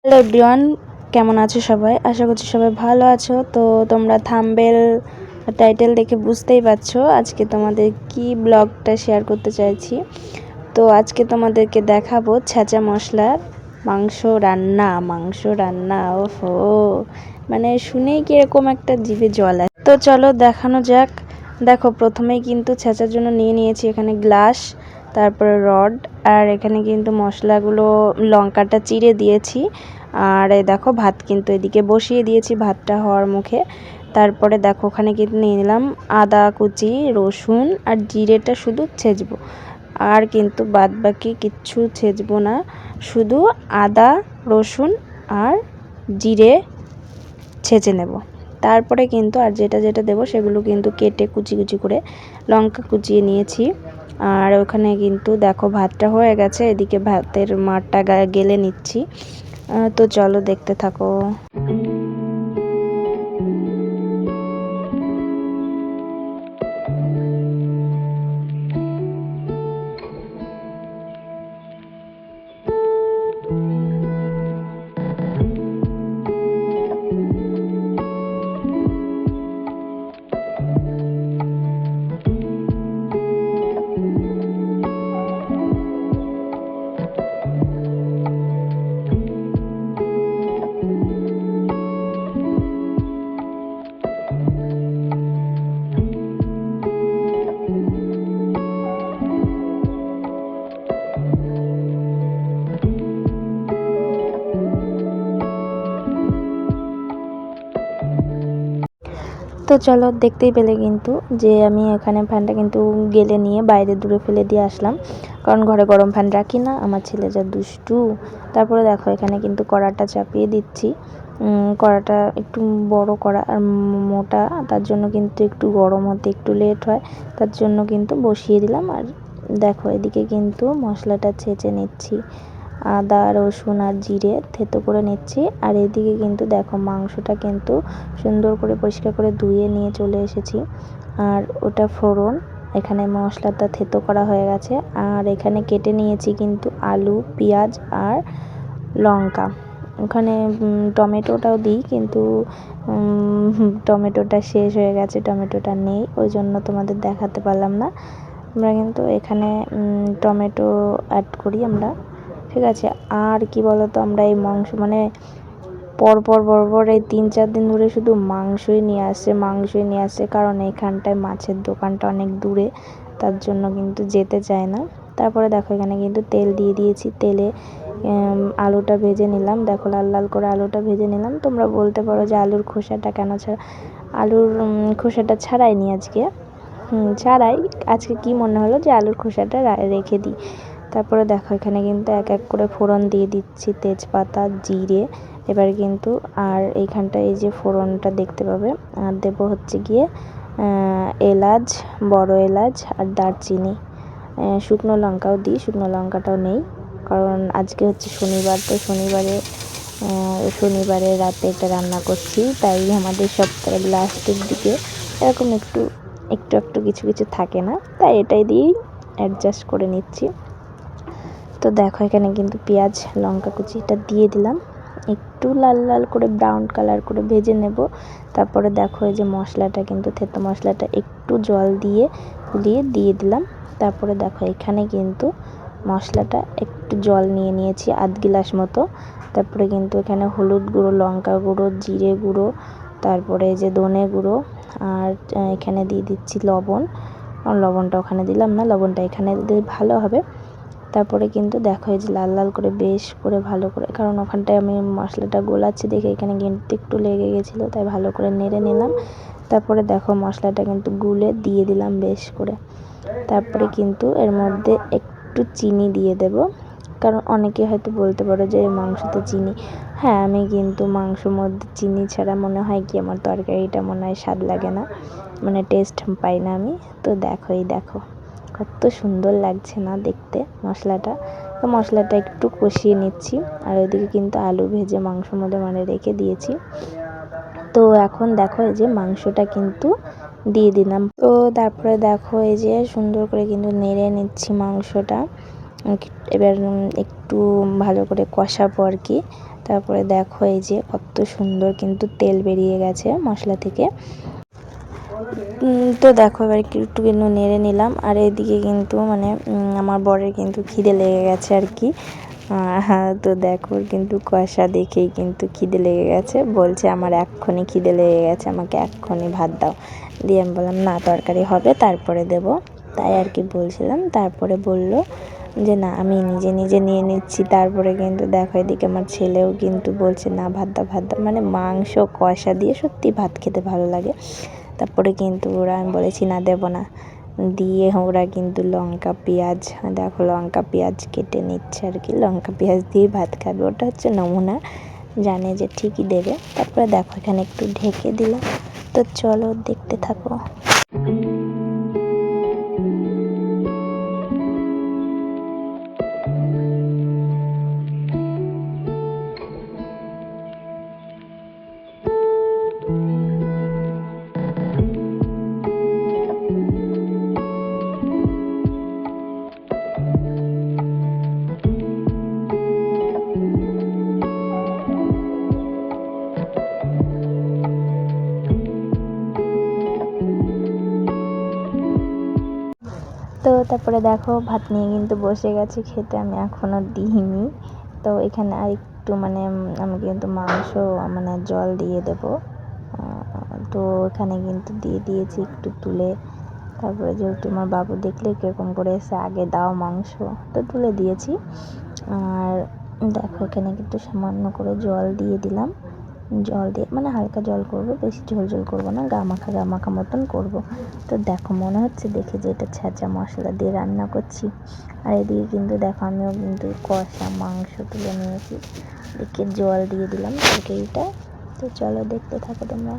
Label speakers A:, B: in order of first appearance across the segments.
A: Hello everyone, কেমন আছো সবাই? আশা করছি সবাই ভালো আছো। তো তোমরা থাম্বনেল টাইটেল দেখে বুঝতেই পারছো আজকে তোমাদের কি ব্লগটা শেয়ার করতে চাইছি। তো আজকে তোমাদেরকে দেখাবো ছেঁচা মশলার মাংস রান্না। ওহো, মানে শুনেই কিরকম একটা জিভে জল আসে। তো চলো দেখানো যাক। দেখো, প্রথমেই কিন্তু ছেঁচার জন্য নিয়ে নিয়েছি এখানে গ্লাস, তারপরে রড, আর এখানে কিন্তু মশলাগুলো লঙ্কাটা চিড়ে দিয়েছি। আর এই দেখো ভাত কিন্তু এদিকে বসিয়ে দিয়েছি, ভাতটা হওয়ার মুখে। তারপরে দেখো ওখানে কিন্তু নিয়ে নিলাম আদা কুচি, রসুন আর জিরেটা শুধু ছেঁচবো, আর কিন্তু বাদ বাকি কিচ্ছু ছেঁচবো না, শুধু আদা রসুন আর জিরে ছেঁচে নেব। তারপরে কিন্তু আর যেটা যেটা দেবো সেগুলো কিন্তু কেটে কুচি কুচি করে লঙ্কা কুচিয়ে নিয়েছি। আর ওখানে কিন্তু দেখো ভাতটা হয়ে গেছে, এদিকে ভাতের মারটা গেলে নিচ্ছি। তো চলো দেখতে থাকো। তো চলো দেখতেই পেলে কিন্তু যে আমি এখানে ফ্যানটা কিন্তু গেলে নিয়ে বাইরে দূরে ফেলে দিয়ে আসলাম, কারণ ঘরে গরম ফ্যান রাখি না, আমার ছেলে যা দুষ্টু। তারপরে দেখো এখানে কিন্তু কড়াটা চাপিয়ে দিচ্ছি। কড়াটা একটু বড় কড়া আর মোটা, তার জন্য কিন্তু একটু গরম হতে একটু লেট হয়, তার জন্য কিন্তু বসিয়ে দিলাম। আর দেখো এদিকে কিন্তু মশলাটা ছেঁচে নিচ্ছি, আদা রসুন আর জিরে থেতো করে নিচ্ছি। আর এদিকে কিন্তু দেখো মাংসটা কিন্তু সুন্দর করে পরিষ্কার করে ধুয়ে নিয়ে চলে এসেছি। আর ওটা ফোড়ন, এখানে মশলাটা থেতো করা হয়ে গেছে। আর এখানে কেটে নিয়েছি কিন্তু আলু, পেঁয়াজ আর লঙ্কা। ওখানে টমেটোটাও দিই, কিন্তু টমেটোটা শেষ হয়ে গেছে, টমেটোটা নেই, ওই জন্য তোমাদের দেখাতে পারলাম না। আমরা কিন্তু এখানে টমেটো অ্যাড করি আমরা, ঠিক আছে। আর কি বলতো, আমরা এই মাংস মানে পরপর এই 3-4 দিন ধরে শুধু মাংসই নিয়ে আসে, কারণ এইখানটায় মাছের দোকানটা অনেক দূরে, তার জন্য কিন্তু যেতে চায় না। তারপরে দেখো এখানে কিন্তু তেল দিয়ে দিয়েছি, তেলে আলুটা ভেজে নিলাম। দেখো লাল লাল করে আলুটা ভেজে নিলাম। তোমরা বলতে পারো যে আলুর খোসাটা কেন ছাড়া, আলুর খোসাটা ছাড়াইনি আজকে, ছাড়াই আজকে কি মনে হলো যে আলুর খোসাটা রেখে দিই। তারপরে দেখো এখানে কিন্তু এক এক করে ফোড়ন দিয়ে দিচ্ছি, তেজপাতা, জিরে। এবার কিন্তু আর এইখানটা এই যে ফোড়নটা দেখতে পাবে, আর দেবো হচ্ছে গিয়ে এলাচ, বড় এলাচ আর দারচিনি। শুকনো লঙ্কাও দিই, শুকনো লঙ্কাটাও নেই, কারণ আজকে হচ্ছে শনিবার, তো শনিবারে রাতে এটা রান্না করছি, তাই আমাদের সপ্তাহের লাস্টের দিকে এরকম একটু একটু একটু কিছু কিছু থাকে না, তাই এটাই দিয়েই অ্যাডজাস্ট করে নিচ্ছি। তো দেখো এখানে কিন্তু পেঁয়াজ লঙ্কা কুচিটা দিয়ে দিলাম, একটু লাল লাল করে ব্রাউন কালার করে ভেজে নেব। তারপরে দেখো এই যে মশলাটা কিন্তু থেতো মশলাটা একটু জল দিয়ে গুলিয়ে দিয়ে দিলাম। তারপরে দেখো এখানে কিন্তু মশলাটা একটু জল নিয়ে নিয়েছি, আধ গ্লাস মতো। তারপরে কিন্তু এখানে হলুদ গুঁড়ো, লঙ্কা গুঁড়ো, জিরে গুঁড়ো, তারপরে যে ধনে গুঁড়ো, আর এখানে দিয়ে দিচ্ছি লবণ। লবণটা ওখানে দিলাম না, লবণটা এখানে দিলে ভালো হবে। তারপরে কিন্তু দেখো এই যে লাল লাল করে বেশ করে ভালো করে, কারণ ওখানটায় আমি মশলাটা গোলাচ্ছি দেখে এখানে কিন্তু একটু লেগে গেছিলো, তাই ভালো করে নেড়ে নিলাম। তারপরে দেখো মশলাটা কিন্তু গুলে দিয়ে দিলাম বেশ করে। তারপরে কিন্তু এর মধ্যে একটু চিনি দিয়ে দেব, কারণ অনেকে হয়তো বলতে পারো যে মাংসতে চিনি, হ্যাঁ আমি কিন্তু মাংসর মধ্যে চিনি ছাড়া মনে হয় কি আমার তরকারিটা মনে হয় স্বাদ লাগে না, মানে টেস্ট পাই না আমি। তো দেখো এই দেখো কত সুন্দর লাগছে না দেখতে মশলাটা। তো মশলাটা একটু কষিয়ে নিচ্ছি, আর ওইদিকে কিন্তু আলু ভেজে মাংসর মধ্যে মানে রেখে দিয়েছি। তো এখন দেখো এই যে মাংসটা কিন্তু দিয়ে দিলাম। তো তারপরে দেখো এই যে সুন্দর করে কিন্তু নেড়ে নিচ্ছি মাংসটা। এবার একটু ভালো করে কষাবো আর কি। তারপরে দেখো এই যে কত সুন্দর কিন্তু তেল বেরিয়ে গেছে মশলা থেকে। তো দেখো এবার একটু কিন্তু নেড়ে নিলাম। আর এদিকে কিন্তু মানে আমার বরের কিন্তু খিদে লেগে গেছে আর কি। তো দেখো কিন্তু কষা দেখেই কিন্তু খিদে লেগে গেছে, বলছে আমার এক্ষুনি খিদে লেগে গেছে, আমাকে এক্ষুনি ভাত দাও। দিয়ে আমি বললাম না, তরকারি হবে তারপরে দেব, তাই আর কি বলছিলাম। তারপরে বলল যে না আমি নিজে নিজে নিয়ে নিচ্ছি। তারপরে কিন্তু দেখো এদিকে আমার ছেলেও কিন্তু বলছে না ভাত দাও ভাত দাও, মানে মাংস কষা দিয়ে সত্যি ভাত খেতে ভালো লাগে। তারপরে কিন্তু ওরা, আমি বলেছি না দেবো না, দিয়ে ওরা কিন্তু লঙ্কা পেঁয়াজ, দেখো লঙ্কা পেঁয়াজ কেটে নিচ্ছে আর কি, লঙ্কা পেঁয়াজ দিয়ে ভাত খাবে, ওটা হচ্ছে নমুনা, জানে যে ঠিকই দেবে। তারপরে দেখো এখানে একটু ঢেকে দিলাম। তো চলো দেখতে থাকো। তো তারপরে দেখো ভাত নিয়ে কিন্তু বসে গেছি খেতে, আমি এখনও দিইনি। তো এখানে আর একটু মানে আমি কিন্তু মাংস মানে জল দিয়ে দেব। তো এখানে কিন্তু দিয়ে দিয়েছি একটু তুলে। তারপরে যেহেতু আমার বাবু দেখলে কীরকম করে এসে আগে দাও মাংস, তো তুলে দিয়েছি। আর দেখো এখানে কিন্তু সামান্য করে জল দিয়ে দিলাম, জল দিয়ে মানে হালকা জল করব, বেশি ঝোল ঝোল করবো না, গা মাখা মতন করব। তো দেখো মনে হচ্ছে দেখে যে এটা ছেঁচা মশলা দিয়ে রান্না করছি। আর এদিকে কিন্তু দেখো আমিও কিন্তু কষা মাংস তুলে নিয়েছি, এদিকে জল দিয়ে দিলাম তরকারিটা। তো চলো দেখতে থাকো তোমরা।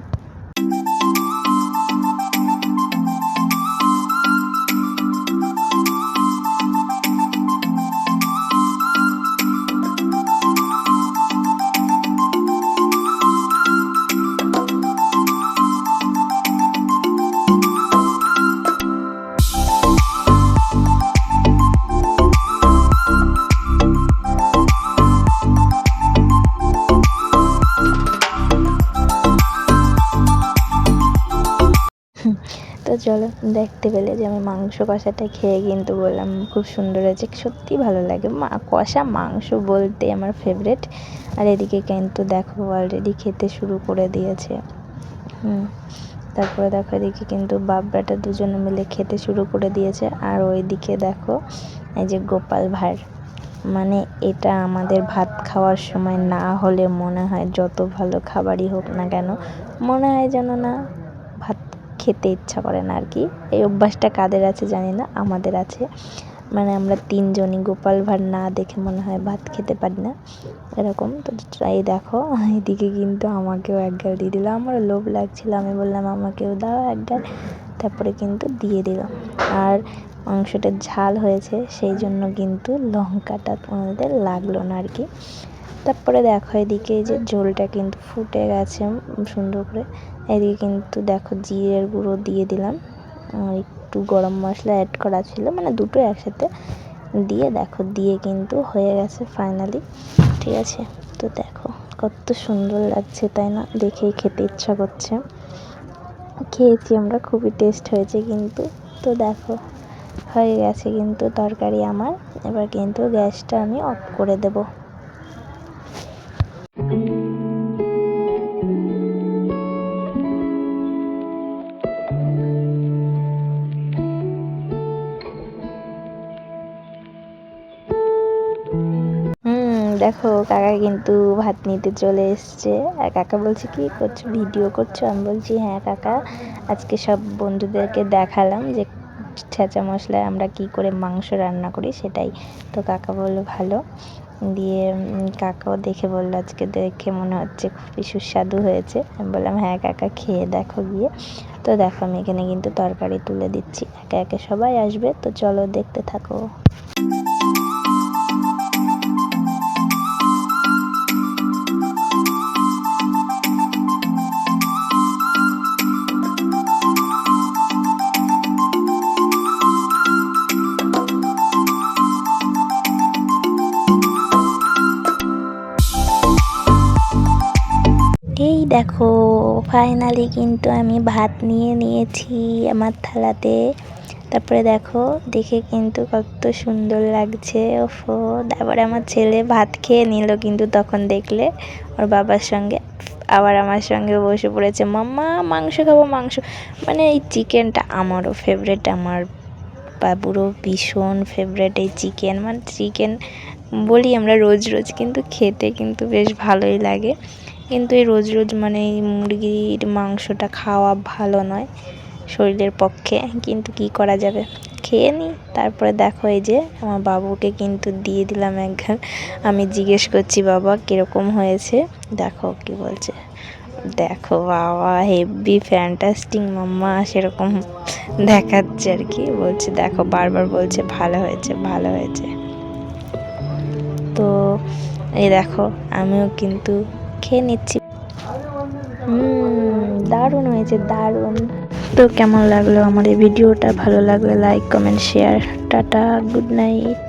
A: তো চলো দেখতে পেলে যে আমি মাংস কষাটা খেয়ে কিন্তু বললাম খুব সুন্দর হয়েছে, সত্যি ভালো লাগে, কষা মাংস বলতে আমার ফেভারিট। আর এদিকে কিন্তু দেখো অলরেডি খেতে শুরু করে দিয়েছে। তারপরে দেখো এদিকে কিন্তু বাবরাটা দুজনে মিলে খেতে শুরু করে দিয়েছে। আর ওইদিকে দেখো এই যে গোপাল ভাঁড়, মানে এটা আমাদের ভাত খাওয়ার সময় না হলে মনে হয় যত ভালো খাবারই হোক না কেন, মনে হয় যেন না ভাত খেতে ইচ্ছা করে না আর কি। এই অভ্যাসটা কাদের আছে জানি না, আমাদের আছে। মানে আমরা তিনজনই গোপাল ভাঁড় না দেখে মনে হয় ভাত খেতে পারি না, এরকম। তো এই দেখো এদিকে কিন্তু আমাকেও এক গাল দিয়ে দিল, আমারও লোভ লাগছিল, আমি বললাম আমাকেও দাও এক গাল, তারপরে কিন্তু দিয়ে দিলাম। আর মাংসটা ঝাল হয়েছে সেই জন্য কিন্তু লঙ্কাটা ওনাদের লাগলো না আর কি। তারপরে দেখো এদিকে যে ঝোলটা কিন্তু ফুটে গেছে সুন্দর করে। এদিকে কিন্তু দেখো জিরের গুঁড়ো দিয়ে দিলাম, একটু গরম মশলা অ্যাড করা ছিল, মানে দুটো একসাথে দিয়ে দেখো দিয়ে কিন্তু হয়ে গেছে ফাইনালি, ঠিক আছে। তো দেখো কত সুন্দর লাগছে তাই না, দেখেই খেতে ইচ্ছা করছে। খেয়েছি আমরা, খুবই টেস্ট হয়েছে কিন্তু। তো দেখো হয়ে গেছে কিন্তু তরকারি আমার, এবার কিন্তু গ্যাসটা আমি অফ করে দেবো। দেখো কাকা কিন্তু ভাত নিতে চলে এসছে। আর কাকা বলছে কি করছো, ভিডিও করছো? আমি বলছি হ্যাঁ কাকা, আজকে সব বন্ধুদেরকে দেখালাম যে ছেঁচা মশলায় আমরা কি করে মাংস রান্না করি সেটাই। তো কাকা বললো ভালো, দিয়ে কাকাও দেখে বললো আজকে দেখে মনে হচ্ছে খুবই সুস্বাদু হয়েছে। আমি বললাম হ্যাঁ কাকা খেয়ে দেখো গিয়ে। তো দেখো আমি এখানে কিন্তু তরকারি তুলে দিচ্ছি, একে একে সবাই আসবে, তো চলো দেখতে থাকো। এই দেখো ফাইনালি কিন্তু আমি ভাত নিয়ে নিয়েছি আমার থালাতে। তারপরে দেখো দেখে কিন্তু কত সুন্দর লাগছে। ওফো, তারপরে আমার ছেলে ভাত খেয়ে নিল কিন্তু তখন দেখলে ওর বাবার সঙ্গে আবার আমার সঙ্গে বসে পড়েছে, মাম্মা মাংস খাবো মাংস। মানে এই চিকেনটা আমারও ফেভারেট, আমার বাবুরও ভীষণ ফেভারেট এই চিকেন। মানে চিকেন বলি আমরা রোজ রোজ, কিন্তু খেতে কিন্তু বেশ ভালোই লাগে। কিন্তু এই রোজ রোজ মানে এই মুরগির মাংসটা খাওয়া ভালো নয় শরীরের পক্ষে, কিন্তু কি করা যাবে, খেয়ে নিই। তারপরে দেখো এই যে আমার বাবুকে কিন্তু দিয়ে দিলাম এক ঘাল। আমি জিজ্ঞেস করছি বাবা কীরকম হয়েছে, দেখো কি বলছে, দেখো বাবা হেভি ফ্যান্টাস্টিক মাম্মা, সেরকম দেখাচ্ছে আর কি, বলছে দেখো বারবার বলছে ভালো হয়েছে ভালো হয়েছে। তো এই দেখো আমিও কিন্তু খেয়ে নিচ্ছি। দারুণ হয়েছে দারুণ। তো কেমন লাগলো আমার এই ভিডিওটা, ভালো লাগলে like comment share. Tata, good night.